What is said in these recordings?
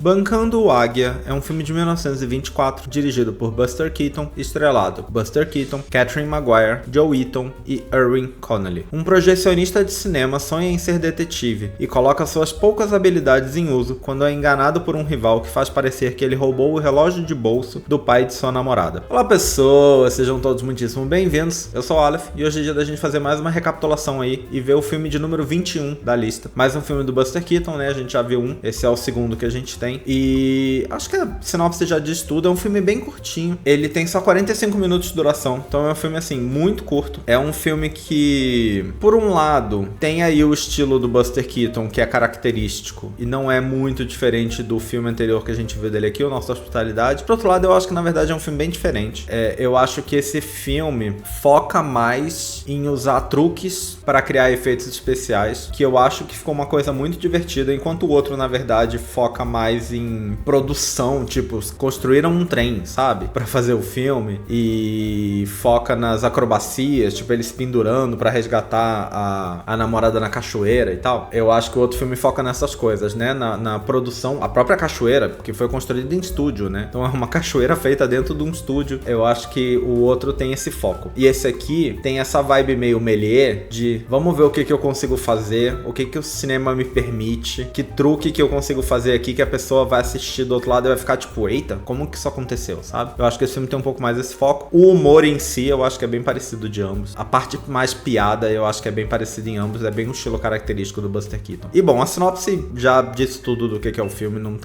Bancando o Águia é um filme de 1924 dirigido por Buster Keaton e estrelado Buster Keaton, Catherine Maguire, Joe Eaton e Irwin Connolly. Um projecionista de cinema sonha em ser detetive e coloca suas poucas habilidades em uso quando é enganado por um rival que faz parecer que ele roubou o relógio de bolso do pai de sua namorada. Olá pessoas, sejam todos muitíssimo bem-vindos, eu sou o Aleph e hoje é dia da gente fazer mais uma recapitulação aí e ver o filme de número 21 da lista. Mais um filme do Buster Keaton, né? A gente já viu um, esse é o segundo que a gente tem. E acho que a sinopse já diz tudo, é um filme bem curtinho, ele tem só 45 minutos de duração, então é um filme assim, muito curto. É um filme que, por um lado, tem aí o estilo do Buster Keaton, que é característico, e não é muito diferente do filme anterior que a gente viu dele aqui, o Nossa Hospitalidade. Por outro lado, eu acho que na verdade é um filme bem diferente. Eu acho que esse filme foca mais em usar truques para criar efeitos especiais, que eu acho que ficou uma coisa muito divertida, enquanto o outro, na verdade, foca mais em produção, tipo, construíram um trem, sabe? Pra fazer o filme e foca nas acrobacias, tipo, eles pendurando pra resgatar a namorada na cachoeira e tal. Eu acho que o outro filme foca nessas coisas, né? Na produção, a própria cachoeira, que foi construída em estúdio, né? Então é uma cachoeira feita dentro de um estúdio. Eu acho que o outro tem esse foco. E esse aqui tem essa vibe meio Méliès de vamos ver o que eu consigo fazer, o que o cinema me permite, que truque que eu consigo fazer aqui que a pessoa vai assistir do outro lado e vai ficar tipo, eita, como que isso aconteceu, sabe? Eu acho que esse filme tem um pouco mais esse foco. O humor em si, eu acho que é bem parecido de ambos. A parte mais piada, eu acho que é bem parecida em ambos. É bem um estilo característico do Buster Keaton. E bom, a sinopse já disse tudo do que é o filme. Não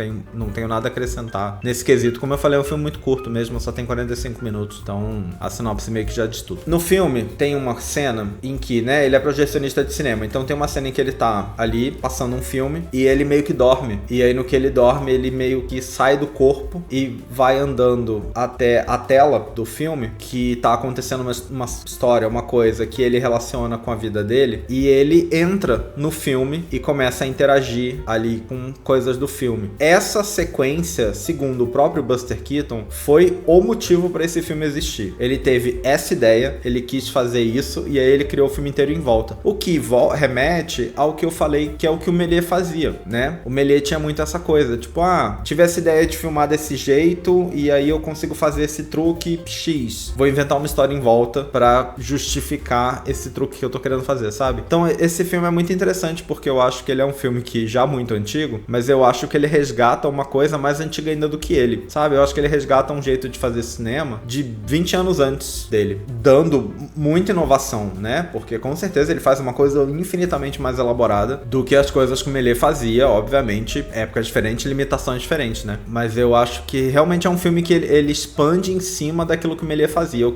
tenho nada a acrescentar nesse quesito. Como eu falei, é um filme muito curto mesmo, só tem 45 minutos. Então, a sinopse meio que já diz tudo. No filme, tem uma cena em que, né, ele é projecionista de cinema. Então, tem uma cena em que ele tá ali, passando um filme, e ele meio que dorme. E aí, no que ele dorme, ele meio que sai do corpo e vai andando até a tela do filme, que tá acontecendo uma história, uma coisa que ele relaciona com a vida dele, e ele entra no filme e começa a interagir ali com coisas do filme. Essa sequência, segundo o próprio Buster Keaton, foi o motivo para esse filme existir. Ele teve essa ideia, ele quis fazer isso, e aí ele criou o filme inteiro em volta. O que remete ao que eu falei, que é o que o Méliès fazia, né? O Méliès tinha muito essa coisa, tipo, tive essa ideia de filmar desse jeito e aí eu consigo fazer esse truque X. Vou inventar uma história em volta pra justificar esse truque que eu tô querendo fazer, sabe? Então esse filme é muito interessante porque eu acho que ele é um filme que já muito antigo, mas eu acho que ele resgata uma coisa mais antiga ainda do que ele, sabe? Eu acho que ele resgata um jeito de fazer cinema de 20 anos antes dele, dando muita inovação, né? Porque com certeza ele faz uma coisa infinitamente mais elaborada do que as coisas que o Méliès fazia, obviamente, épocas diferentes, limitações diferentes, né? Mas eu acho que realmente é um filme que ele expande em cima daquilo que o Méliès fazia. O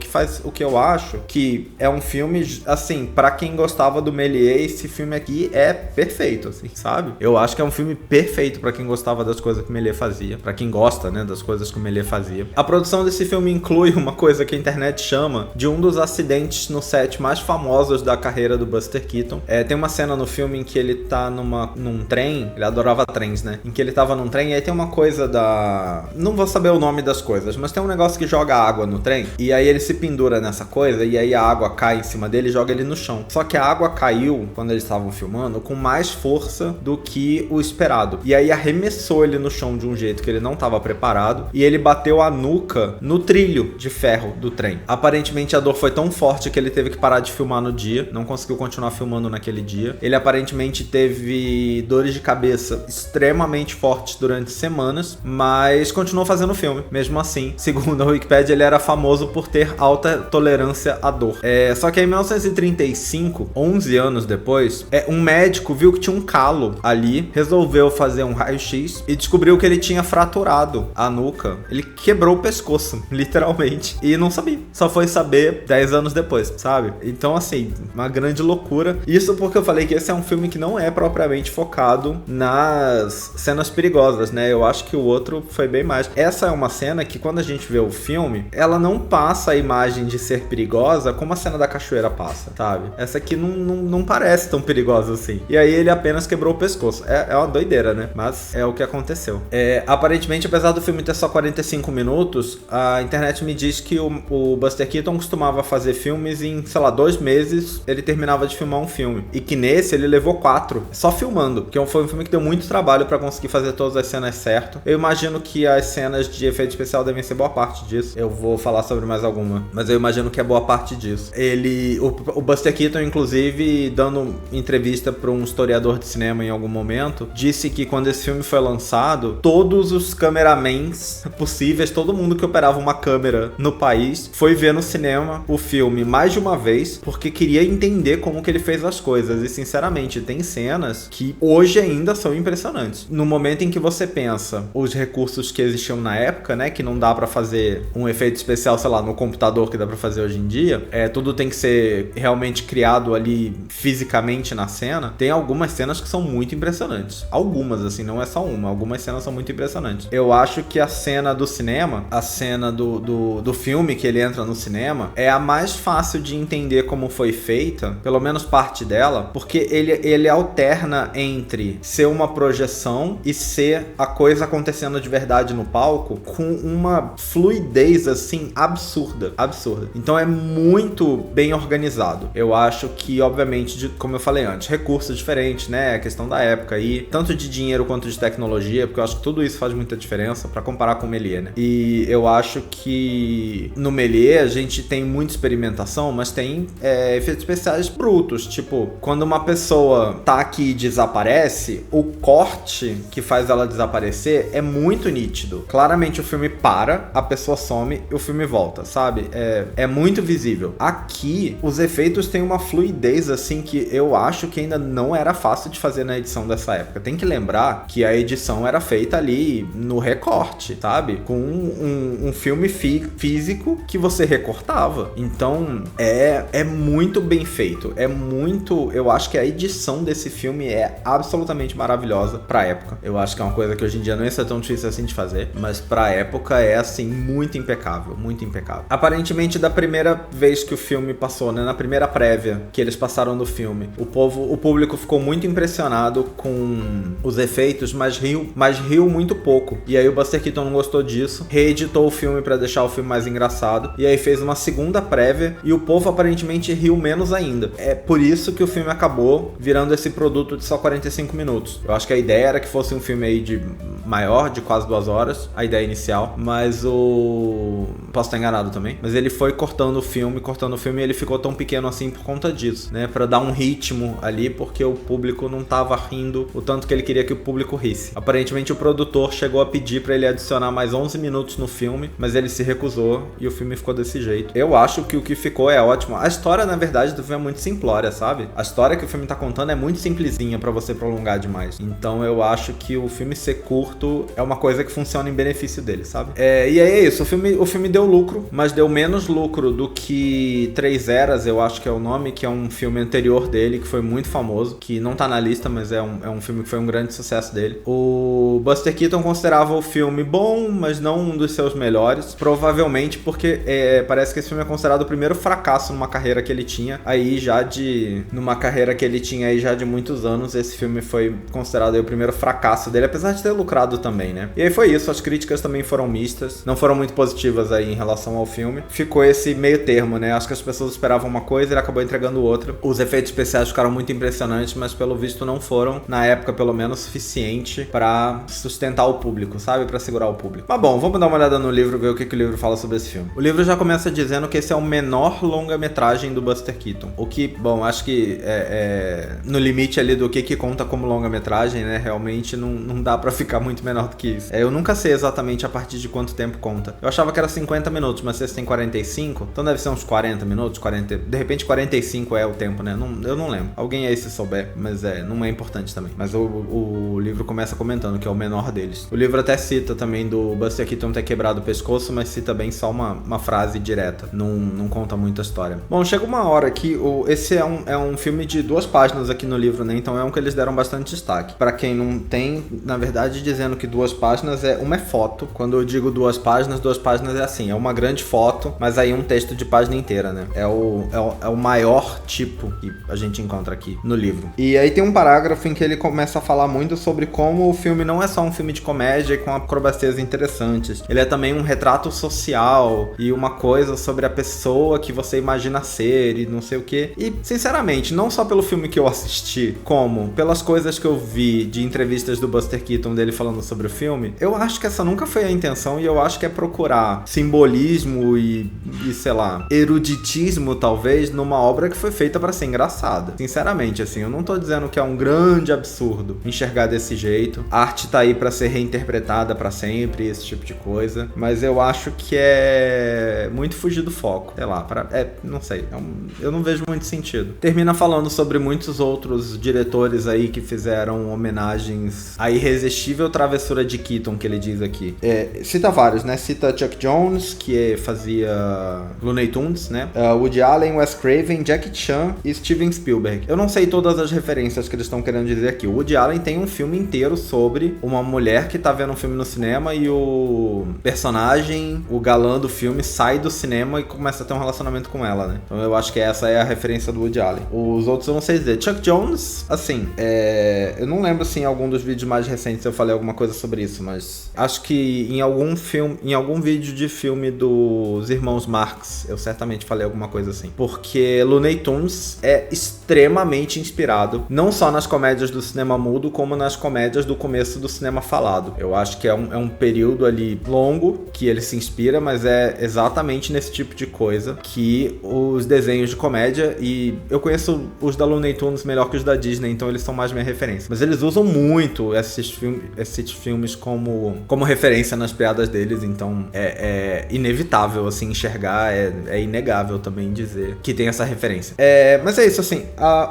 que eu acho que é um filme, assim, pra quem gostava do Méliès, esse filme aqui é perfeito, assim, sabe? Eu acho que é um filme perfeito pra quem gostava das coisas que o Méliès fazia, pra quem gosta, né, das coisas que o Méliès fazia. A produção desse filme inclui uma coisa que a internet chama de um dos acidentes no set mais famosos da carreira do Buster Keaton. Tem uma cena no filme em que ele tá num trem, ele adorava trens, né? Em que ele tava num trem e aí tem uma coisa não vou saber o nome das coisas, mas tem um negócio que joga água no trem, e aí ele se pendura nessa coisa, e aí a água cai em cima dele e joga ele no chão. Só que a água caiu, quando eles estavam filmando, com mais força do que o esperado. E aí arremessou ele no chão de um jeito que ele não estava preparado, e ele bateu a nuca no trilho de ferro do trem. Aparentemente a dor foi tão forte que ele teve que parar de filmar no dia, não conseguiu continuar filmando naquele dia. Ele aparentemente teve dores de cabeça extremamente fortes durante semanas, mas continuou fazendo o filme. Mesmo assim, segundo a Wikipedia, ele era famoso por ter alta tolerância à dor. Só que em 1935, 11 anos depois, um médico viu que tinha um calo ali, resolveu fazer um raio-x e descobriu que ele tinha fraturado a nuca. Ele quebrou o pescoço, literalmente, e não sabia. Só foi saber 10 anos depois, sabe? Então, assim, uma grande loucura. Isso porque eu falei que esse é um filme que não é propriamente focado nas cenas perigosas, né? Eu acho que o outro foi bem mais. Essa é uma cena que quando a gente vê o filme, ela não passa a imagem de ser perigosa como a cena da cachoeira passa, sabe? Essa aqui não parece tão perigosa assim. E aí ele apenas quebrou o pescoço. É uma doideira, né? Mas é o que aconteceu. Aparentemente, apesar do filme ter só 45 minutos, a internet me diz que o Buster Keaton costumava fazer filmes em, sei lá, 2 meses ele terminava de filmar um filme. E que nesse ele levou 4, só filmando. Porque foi um filme que deu muito trabalho pra conseguir fazer todas todas as cenas certo. Eu imagino que as cenas de efeito especial devem ser boa parte disso. Eu vou falar sobre mais alguma, mas eu imagino que é boa parte disso. O Buster Keaton, inclusive, dando entrevista para um historiador de cinema em algum momento, disse que quando esse filme foi lançado, todos os cameramans possíveis, todo mundo que operava uma câmera no país, foi ver no cinema o filme mais de uma vez, porque queria entender como que ele fez as coisas. E sinceramente, tem cenas que hoje ainda são impressionantes. No momento em que você pensa os recursos que existiam na época, né, que não dá pra fazer um efeito especial, sei lá, no computador que dá pra fazer hoje em dia, tudo tem que ser realmente criado ali fisicamente na cena. Tem algumas cenas que são muito impressionantes. Algumas, assim, não é só uma. Algumas cenas são muito impressionantes. Eu acho que a cena do cinema, a cena do filme que ele entra no cinema, é a mais fácil de entender como foi feita, pelo menos parte dela, porque ele alterna entre ser uma projeção e ser a coisa acontecendo de verdade no palco com uma fluidez, assim, absurda. Então é muito bem organizado. Eu acho que, obviamente, como eu falei antes, recursos diferentes, né? A questão da época aí, tanto de dinheiro quanto de tecnologia, porque eu acho que tudo isso faz muita diferença pra comparar com o Méliès, né? E eu acho que no Méliès a gente tem muita experimentação, mas tem efeitos especiais brutos, tipo, quando uma pessoa tá aqui e desaparece, o corte que faz ela desaparecer é muito nítido. Claramente o filme para, a pessoa some e o filme volta, sabe? É muito visível. Aqui, os efeitos têm uma fluidez, assim, que eu acho que ainda não era fácil de fazer na edição dessa época. Tem que lembrar que a edição era feita ali no recorte, sabe? Com um filme físico que você recortava. Então, é muito bem feito. Eu acho que a edição desse filme é absolutamente maravilhosa pra época. Eu acho que é uma coisa que hoje em dia não ia ser tão difícil assim de fazer, mas pra época é, assim, muito impecável. Aparentemente, da primeira vez que o filme passou, né, na primeira prévia que eles passaram do filme, o público ficou muito impressionado com os efeitos, mas riu muito pouco. E aí o Buster Keaton não gostou disso, reeditou o filme pra deixar o filme mais engraçado, e aí fez uma segunda prévia, e o povo aparentemente riu menos ainda. É por isso que o filme acabou virando esse produto de só 45 minutos. Eu acho que a ideia era que fosse um filme aí de maior, de quase 2 horas, a ideia inicial, mas posso estar enganado também, mas ele foi cortando o filme, e ele ficou tão pequeno assim por conta disso, né, pra dar um ritmo ali, porque o público não tava rindo o tanto que ele queria que o público risse. Aparentemente o produtor chegou a pedir pra ele adicionar mais 11 minutos no filme, mas ele se recusou e o filme ficou desse jeito. Eu acho que o que ficou é ótimo. A história, na verdade, do filme é muito simplória, sabe? A história que o filme tá contando é muito simplesinha pra você prolongar demais. Então eu acho que o filme ser curto é uma coisa que funciona em benefício dele, sabe? E aí é isso, o filme deu lucro, mas deu menos lucro do que Três Eras, eu acho que é o nome, que é um filme anterior dele, que foi muito famoso, que não tá na lista, mas é um filme que foi um grande sucesso dele. O Buster Keaton considerava o filme bom, mas não um dos seus melhores, provavelmente porque parece que esse filme é considerado o primeiro fracasso numa carreira que ele tinha aí já de muitos anos. Esse filme foi considerado aí o primeiro fracasso dele, apesar de ter lucrado também, né? E aí foi isso, as críticas também foram mistas, não foram muito positivas aí em relação ao filme. Ficou esse meio termo, né? Acho que as pessoas esperavam uma coisa e ele acabou entregando outra. Os efeitos especiais ficaram muito impressionantes, mas pelo visto não foram, na época pelo menos, suficiente pra sustentar o público, sabe? Pra segurar o público. Mas bom, vamos dar uma olhada no livro, ver o que o livro fala sobre esse filme. O livro já começa dizendo que esse é o menor longa-metragem do Buster Keaton. O que, bom, acho que no limite ali do que conta como longa-metragem, né? Realmente não dá pra ficar muito menor do que isso. Eu nunca sei exatamente a partir de quanto tempo conta. Eu achava que era 50 minutos, mas se esse tem 45, então deve ser uns 40 minutos, de repente 45 é o tempo, né? Eu não lembro. Alguém aí se souber, mas não é importante também. Mas o livro começa comentando que é o menor deles. O livro até cita também do Buster Keaton ter quebrado o pescoço, mas cita bem só uma frase direta. Não conta muita história. Bom, chega uma hora que esse é um filme de 2 páginas aqui no livro, né? Então é um que eles deram bastante destaque. Pra quem não tem, na verdade, dizendo que 2 páginas uma é foto. Quando eu digo 2 páginas é assim, é uma grande foto, mas aí um texto de página inteira, né? É o maior tipo que a gente encontra aqui no livro. E aí tem um parágrafo em que ele começa a falar muito sobre como o filme não é só um filme de comédia com acrobacias interessantes. Ele é também um retrato social e uma coisa sobre a pessoa que você imagina ser e não sei o quê. E, sinceramente, não só pelo filme que eu assisti, como pelas coisas que eu vi de entrevistas do Buster Buster Keaton dele falando sobre o filme, eu acho que essa nunca foi a intenção e eu acho que é procurar simbolismo e sei lá, eruditismo talvez numa obra que foi feita pra ser engraçada. Sinceramente, assim, eu não tô dizendo que é um grande absurdo enxergar desse jeito. A arte tá aí pra ser reinterpretada pra sempre, esse tipo de coisa, mas eu acho que é muito fugir do foco. Sei lá, não sei, eu não vejo muito sentido. Termina falando sobre muitos outros diretores aí que fizeram homenagens à irresistível travessura de Keaton, que ele diz aqui. Cita vários, né? Cita Chuck Jones, que fazia Looney Tunes, né? Woody Allen, Wes Craven, Jackie Chan e Steven Spielberg. Eu não sei todas as referências que eles estão querendo dizer aqui. O Woody Allen tem um filme inteiro sobre uma mulher que tá vendo um filme no cinema e o personagem, o galã do filme, sai do cinema e começa a ter um relacionamento com ela, né? Então eu acho que essa é a referência do Woody Allen. Os outros eu não sei dizer. Chuck Jones, assim, eu não lembro se em algum dos vídeos mais recentes eu falei alguma coisa sobre isso, mas acho que em algum vídeo de filme dos irmãos Marx, eu certamente falei alguma coisa assim. Porque Looney Tunes é extremamente inspirado, não só nas comédias do cinema mudo, como nas comédias do começo do cinema falado. Eu acho que é um período ali longo que ele se inspira, mas é exatamente nesse tipo de coisa que os desenhos de comédia, e eu conheço os da Looney Tunes melhor que os da Disney, então eles são mais minha referência. Mas eles usam muito esses filmes como referência nas piadas deles, então é inevitável, assim, enxergar, é inegável também dizer que tem essa referência. Mas é isso, assim,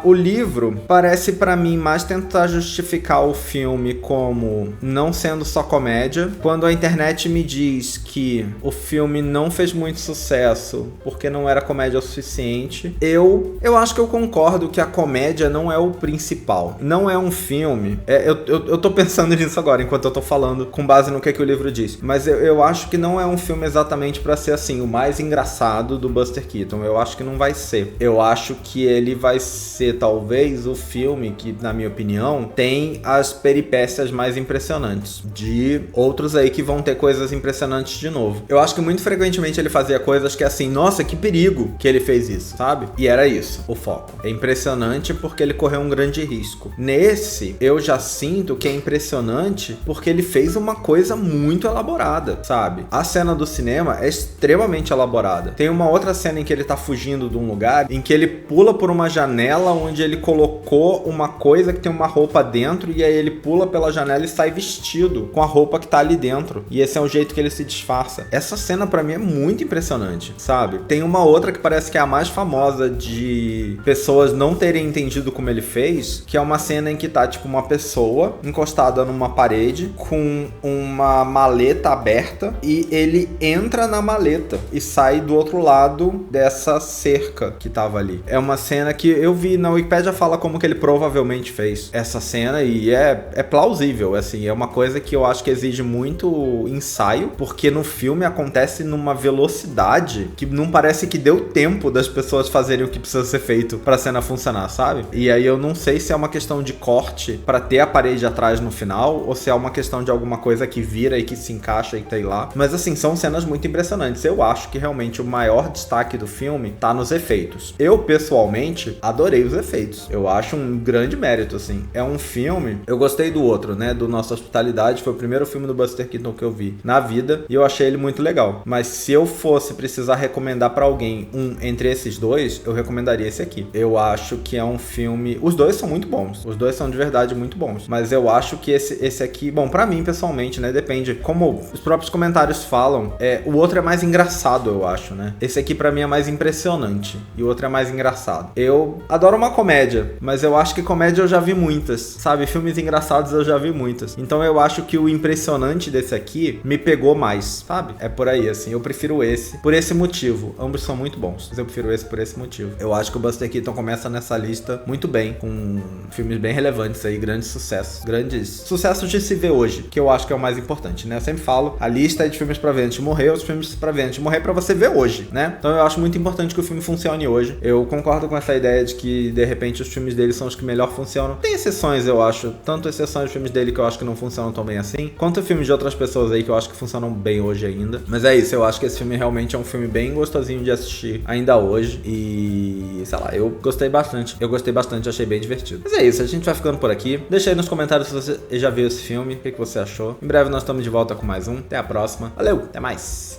o livro parece pra mim mais tentar justificar o filme como não sendo só comédia. Quando a internet me diz que o filme não fez muito sucesso porque não era comédia o suficiente, eu acho que eu concordo que a comédia não é o principal. Não é um filme... Eu tô pensando nisso agora, enquanto eu tô falando, com base no que o livro diz. Mas eu acho que não é um filme exatamente pra ser, assim, o mais engraçado do Buster Keaton. Eu acho que não vai ser. Eu acho que ele vai ser, talvez, o filme que, na minha opinião, tem as peripécias mais impressionantes. De outros aí que vão ter coisas impressionantes de novo. Eu acho que muito frequentemente ele fazia coisas que, assim, nossa, que perigo que ele fez isso, sabe? E era isso, o foco. É impressionante porque ele correu um grande risco. Nesse, eu já sinto que é impressionante porque ele fez uma coisa muito elaborada, sabe? A cena do cinema é extremamente elaborada. Tem uma outra cena em que ele tá fugindo de um lugar, em que ele pula por uma janela onde ele colocou uma coisa que tem uma roupa dentro, e aí ele pula pela janela e sai vestido com a roupa que tá ali dentro. E esse é o jeito que ele se disfarça. Essa cena pra mim é muito impressionante, sabe? Tem uma outra que parece que é a mais famosa de pessoas não terem entendido como ele fez, que é uma cena em que tá, tipo, uma pessoa encostada numa parede com uma maleta aberta e ele entra na maleta e sai do outro lado dessa cerca que tava ali. É uma cena que eu vi na Wikipedia, fala como que ele provavelmente fez essa cena, e é plausível, assim, é uma coisa que eu acho que exige muito ensaio, porque no filme acontece numa velocidade que não parece que deu tempo das pessoas fazerem o que precisa ser feito pra cena funcionar, sabe? E aí eu não sei se é uma questão de corte pra ter a parede atrás no final, ou se é uma questão de alguma coisa que vira e que se encaixa e tá lá. Mas assim, são cenas muito impressionantes. Eu acho que realmente o maior destaque do filme tá nos efeitos. Eu, pessoalmente, adorei os efeitos. Eu acho um grande mérito, assim. É um filme... Eu gostei do outro, né? Do Nossa Hospitalidade. Foi o primeiro filme do Buster Keaton que eu vi na vida, e eu achei ele muito legal. Mas se eu fosse precisar recomendar pra alguém entre esses dois, eu recomendaria esse aqui. Eu acho que é um filme... Os dois são muito bons. Os dois são de verdade muito bons. Mas eu acho que esse aqui... Bom, pra mim, pessoalmente, né? Depende. Como os próprios comentários falam, o outro é mais engraçado, eu acho, né? Esse aqui pra mim é mais impressionante. E o outro é mais engraçado. Eu adoro uma comédia, mas eu acho que comédia eu já vi muitas, sabe? Filmes engraçados eu já vi muitas. Então eu acho que o impressionante desse aqui me pegou mais, sabe? É por aí, assim. Eu prefiro esse por esse motivo. Ambos são muito bons, mas eu prefiro esse por esse motivo. Eu acho que o Buster Keaton começa nessa lista muito bem, com filmes bem relevantes aí, grandes sucessos. Grandes sucessos de se ver hoje, que eu acho que é o mais importante, né? Eu sempre falo, a lista é de filmes pra ver antes de morrer, os filmes pra ver antes de morrer pra você ver hoje, né? Então eu acho muito importante que o filme funcione hoje. Eu concordo com essa ideia de que, de repente, os filmes dele são os que melhor funcionam. Tem exceções, eu acho. Tanto exceções de filmes dele que eu acho que não funcionam tão bem assim, quanto filmes de outras pessoas aí que eu acho que funcionam bem hoje ainda. Mas é isso, eu acho que esse filme realmente é um filme bem gostosinho de assistir ainda hoje. E, sei lá, eu gostei bastante. Achei bem divertido. Mas é isso, a gente vai ficando por aqui. Deixa aí nos comentários você já viu esse filme, o que você achou. Em breve nós estamos de volta com mais um. Até a próxima. Valeu, até mais!